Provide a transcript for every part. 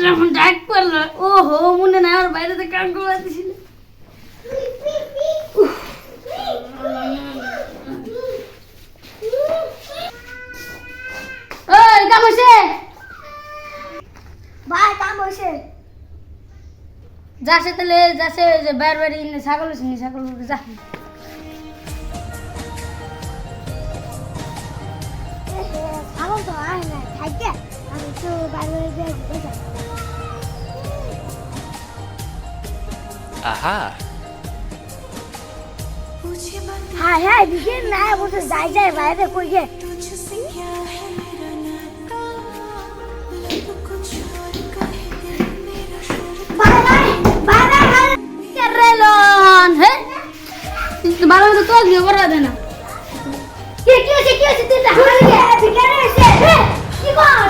যখন ডাক পড়লো ওহো মনে না আর বাইরে থেকে কাম করতেছিল ওই কাম হইছে ভাই কাম হইছে যাচ্ছে তাহলে যাচ্ছে যে বাইরে বাইরে ছাগল আছে ছাগল যা আমার তো আয় না থাকে আমি তো বাইরে যাই Aha. হ্যাঁ হ্যাঁ দিকে না বসে যাই যাই বাইরে কই গে রেলন হে ভালো তো তো দিয়ে বড় দেনা কি হচ্ছে তুই হাওয়া লাগে ভিখারি হইছে কি বল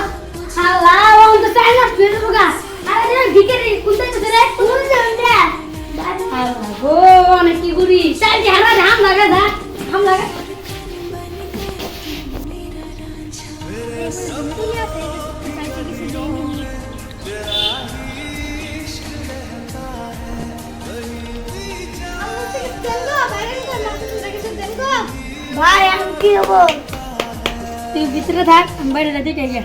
আল্লাহ ও তো চাই না ফিরে বগা আরে রে ভিখারি কোনটা আছে রে কোন জায়গা আল্লাহ গো অনেক কি গুরি চাই দি হারা হাম লাগা দা হাম লাগা ভাই আমি কি হবো তুই ভিতরে থাক আমি বাইরে দেখে গিয়া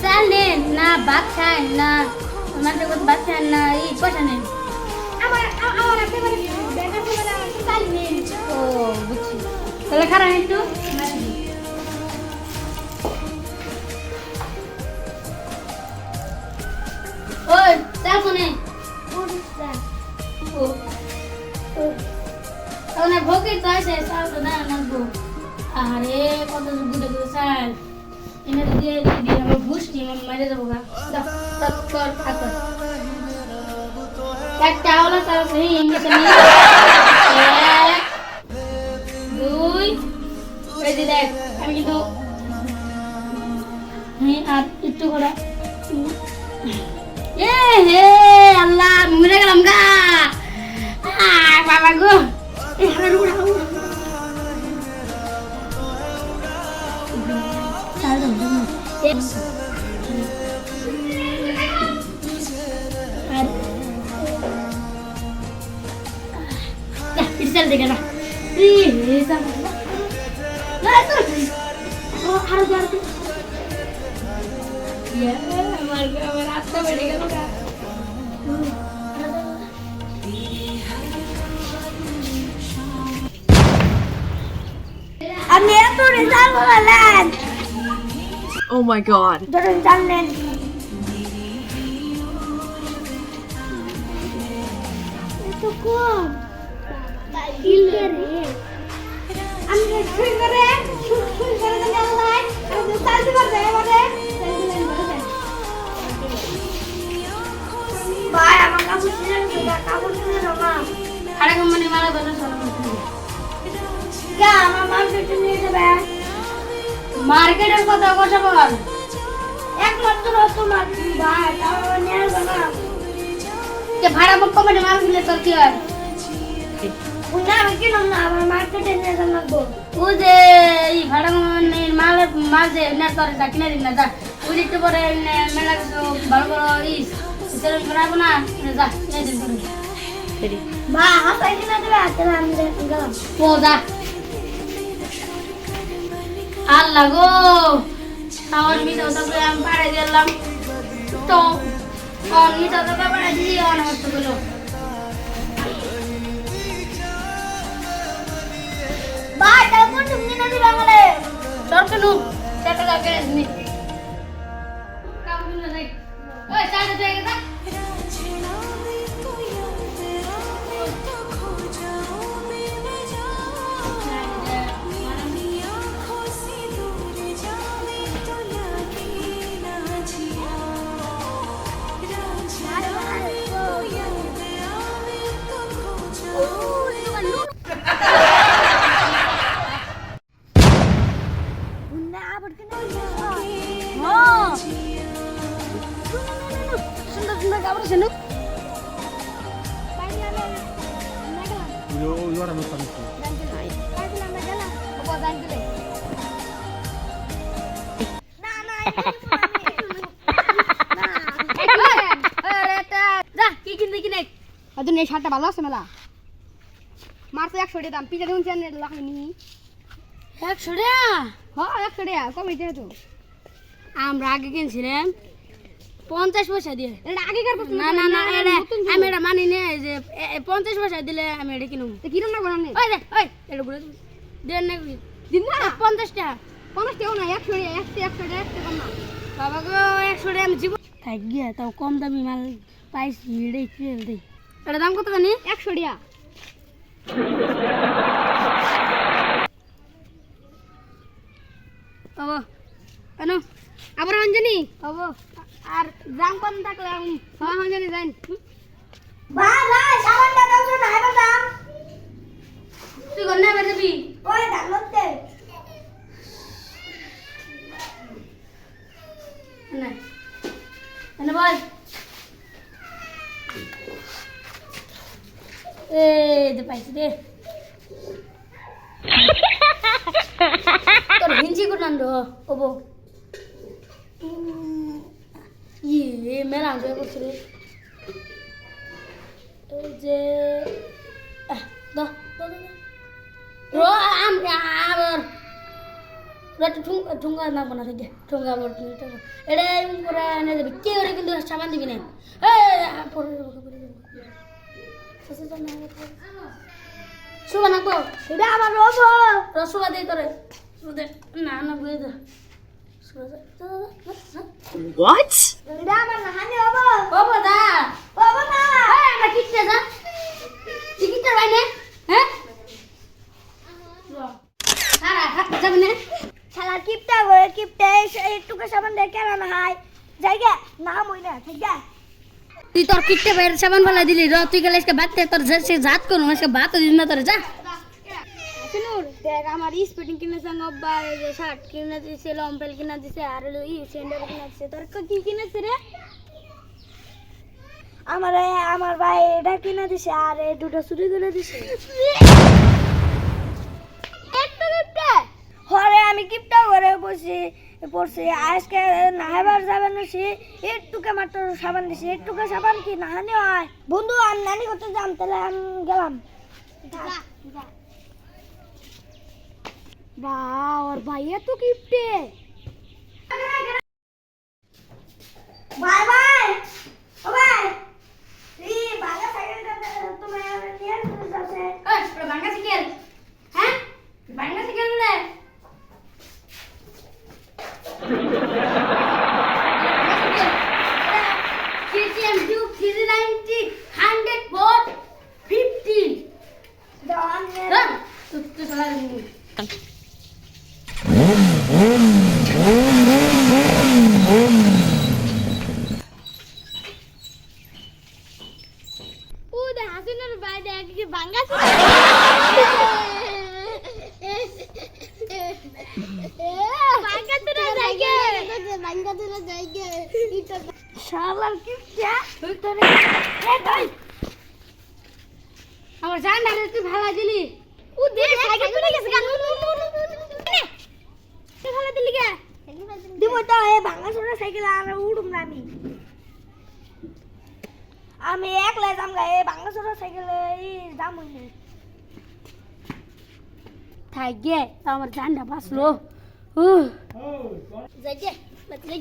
Salen na bakan na mana buat bakan na I pasal ni আমার একেবারে দেখা ছিল না চাল নেই oh buci kalau sekarang itu oi telepon ni oh kalau nak bokeh tu saya sal tu na nak bo are kau tu budak sal ini dia আমার বুঝ কি আমি মাইরে দেবো গা তত কর ফাকর একটা হলো তার সেই ইংলিশে নিয়ে এক দুই এই যে দেখ আমি কিন্তু আর একটু করে এ হে আল্লাহ মরে গেলাম গা বাবা গো এই হাড় উড়া चल देगा ना ये सब ना तो ओ हर बार ये हमारा रास्ता बढ़ेगा ना আমি এত রেজাল্ট বললেন Oh my god. ধরুন জানলেন এত কম ইলরে আমি শুই করে দেন আল্লাহ আমি সালতে পারবে এবারে ভাই আমার কাপড় ছিঁড়ে গেছে কাপড় ছিঁড়ে না আরে কোম্পানি মারা বলে সরো কে আমার মার্কেটে নিয়ে যাবে মার্কেটের কথা কথা বল একমাত্র তোমার ভাই তাও নিয়ে যাবে না যে ভাড়া মুখ কোম্পানি মাল দিলে তোর কি হয় না আমি কিনলাম না আমার মার্কেটে নিয়ে যাবো ও যে এই ভাড়া কোম্পানির মাল যে না তোর যা কিনে দিন না যা ওই একটু পরে মেলা ভালো বড় ইস সেরকম বানাবো না যা কিনে দিন করে মা হাসাই কিনা দেবে তাহলে আমি গেলাম ও যা আল্লাহ গো আমার মিটা তো আমি পাড়ে দিলাম তো অন মিটা তো পাড়ে দিয়ে অন হচ্ছে গুলো ভাই তারপর তুমি না দিবা বলে দরকার নু টাকা লাগে নি কাম না নাই ওই সাইডে থেকে যা সুন্দর সুন্দর কাপড় শুনো 이거랑 놓고 있어. এই শার্টটা ভালো আছে মেলা মার তো 100 টাকা দাম পিজা দেখুন চ্যানেল লাগানি 100 টাকা হ্যাঁ 100 টাকা কমই দিয়ে তো আমরা আগে কিনছিলাম 50 পয়সা দিয়ে এটা আগেকার প্রশ্ন না না না এটা আমি এটা মানি না যে 50 পয়সা দিলে আমি এটা কিনুম তো কিরম না বানানে ওই রে ওই এটা ঘুরে দেন না দিন না 50 টাকা 50 টাকা না 100 টাকা কম না বাবা গো 100 টাকা আমি জীবন থাক গিয়া তাও কম দামি মাল পাইছি এটাই ফেল দেই এটা দাম কত জানি 100 টাকা বাবা আনো আবার অঞ্জনি বাবা আর দাম কম থাকলে আমি হ্যাঁ অঞ্জনি যাই ভাই সামানটা দাও তো না এবার দাম তুই গন্না বেরবি ওই দাম লতে না এনে বল দে পাইছি দে তোর হিঞ্জি কোটান রো ওবো ইয়ে মেলা হয়ে পড়ছে রে এই যে দো দো দো রো আবার রট ঠুঙ্গা না বনা থেকে ঠুঙ্গা বড় এটা করে এনে দেবে কে ওরে কিন্তু সামান দিবি না এই পরে শুভ না তো এটা আমার রবো রসুয়া দে তোরে দে না না বুঝে দে What? এটা আমার না হানি হবো বাবা দা বাবা না আমরা কিটতে যা টিকিটটা ভাই নে হ্যাঁ সারা যাবি না শালা কিপটা করে কিপটা একটু কে সামান দেখে না হাই জায়গা না মই না ঠিক আছে তুই তোর কিটতে বাইরে সাবান ফেলা দিলি র তুই গেলে আজকে বাদ তোর সে জাত করুন আজকে ভাত দিন না তোর যা শুনুন দেখ আমার স্পোর্টিং কিনেছে 90 যে শার্ট কিনে দিছে লম্পেল কিনে দিছে আর ই সেন্ডার কিনে দিছে তোর কি কিনেছে রে আমার ভাই এটা কিনে দিছে আর এই দুটো চুরি করে দিছে একটা গিফট হরে আমি কিপটা করে পড়ছি আজকে নাহাবার যাবেন সে একটুকে মাত্র সাবান দিছে একটুকে সাবান কি নাহানি হয় বন্ধু আমি নানি করতে যাম তাহলে আমি গেলাম বা ওর ভাইয়া তো গিফটে বাই বাই ও ভাই এই বাগা সাইকেলটা তুমি নিয়ে যাচ্ছে ওই তোর ভাঙা সাইকেল হ্যাঁ ভাঙা সাইকেল বলে KTM Duke 390 100 watt 50 দান Run! Tu salah ni. উদে হাসিনার ভাই দেখ কি ভাঙা শালার কিপটা তোরে আমার জান ডালে তুই ভালা দিলি ও দে সাইকেল পড়ে গেছে গান ভালো দিলি কে দিব তো এই ভাঙা ছোড়া সাইকেল আর উড়ুম না আমি একলা যাম গা এই ভাঙা ছোড়া সাইকেলে এই দাম হইনি থাকে আমার জানটা বাঁচলো যাইগে বাতলে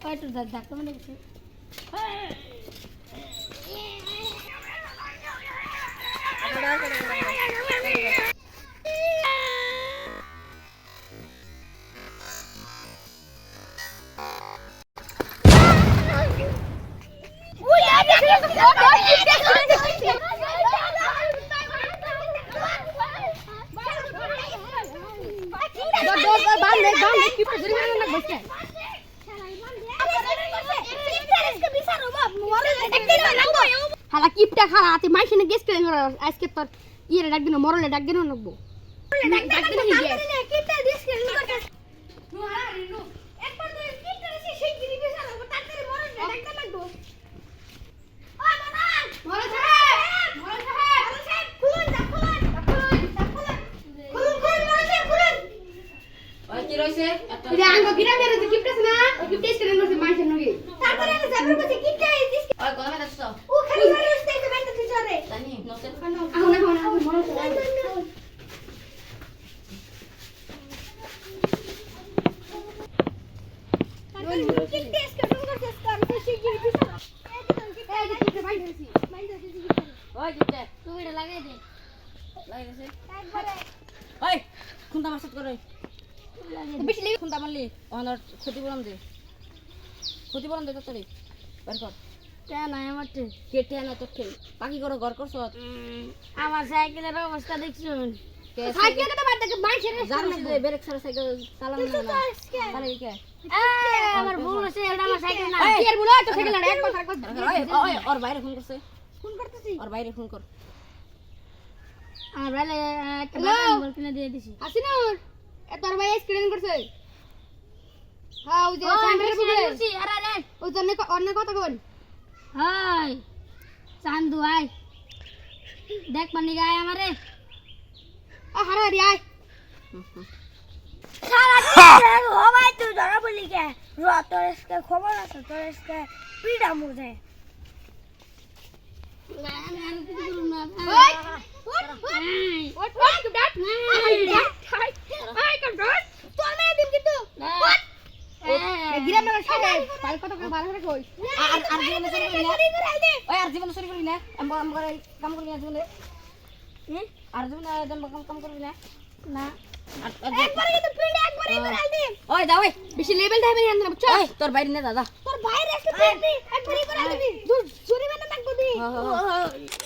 ওই তো ধাক্কা মানে গেছে হালা কিপটা খালা তে মাইশনে গেস করে আজকে তোর ইয়েরে ডাক দিন মরলে ডাক দিন নকবো ডাক দিন কি কিপটা দিস কে রইছে একটা তুই আঙ্গ গ্রামের যে কিপটা আছে না ওই কিপটা স্ক্রিন করছে মাইছেন নগে তারপরে আমি যাবার কাছে কিপটা দিস ওই গলা দাস তো ও খালি করে স্টেজে বাইতে তুই চলে জানি নসে আহুন মনে কিপটা স্ক্রিন করছে স্টার খুশি গিয়ে দিছ এই কিপটা বাইতেছি ওই গিতে তুই এটা লাগাই দে লাগে গেছে একবারে ওই খুন্তা মারছত করে বেশি লেগে খুন্তা মারলি অনর ক্ষতিপূরণ দে তাড়াতাড়ি বের কর কেন আমারতে কেটে না তোর খেয়ে বাকি করে ঘর করছ আমার সাইকেলের অবস্থা দেখছুন কে সাইকেলটা বাদ থেকে মাইছেন জান না দে ব্রেক ছাড়া সাইকেল চালানো না তাহলে কি আমার ভুল হচ্ছে এটা আমার সাইকেল না এই, কি এর ভুল তো সাইকেল না একবার ওই ওর বাইরে ফোন করছে ফোন করতেছি ওর বাইরে ফোন কর আমার ভাইলে একটা বাটন বল কিনে দিয়ে দিছি আসিনুর এ তোর ভাই স্ক্রিন করছে হ্যাঁ ওই যে স্যান্ডেলের বুকে আরে আরে ওই জন্য অন্য কথা কোন হাই চান্দু আয় দেখ পানি গায় আমারে হারা রে আয় সারা দিন ও ভাই তুই ধরা বলি কে তোর আজকে খবর আছে তোর আজকে পিড়া মুজে আর জীবন চুরি করবি না কাম করবি না জীবনে আর জীবনে কাম করবি না না একবারে কিন্তু পিড়া একবারে করে দিন ওই যা ওই বেশি লেভেল দেবে না আমরা বুঝছো ওই তোর বাইরে না দাদা তোর ভাই আজকে পিড়া একবারে করে দিবি জোরে বানা থাকবি হ্যাঁ